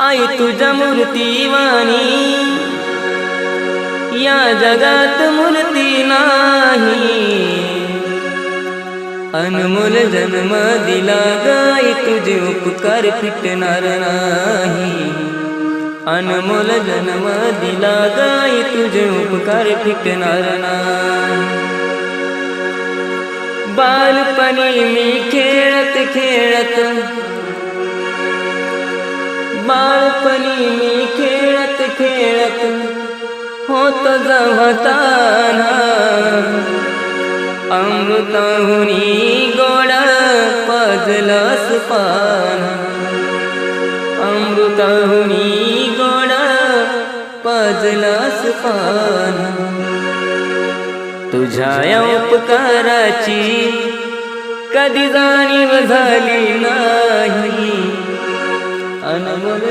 आई तुझ्या मूर्तीवाणी या जगात मूर्ती नाही। अनमोल जन्म दिला गाई तुझे उपकार फिटणार नाही। अनमोल जन्म दिला गाई तुझे उपकार फिटणार नाही। बालपणी मी खेळत खेळत बालपणी मी खेळत खेळत होत जवताना अमृताहुनी गोड पाजलंस पान। अमृताहुनी गोड पाजलंस पान। तुझ्या उपकाराची कधी जाणीव झाली नाही। अनमोल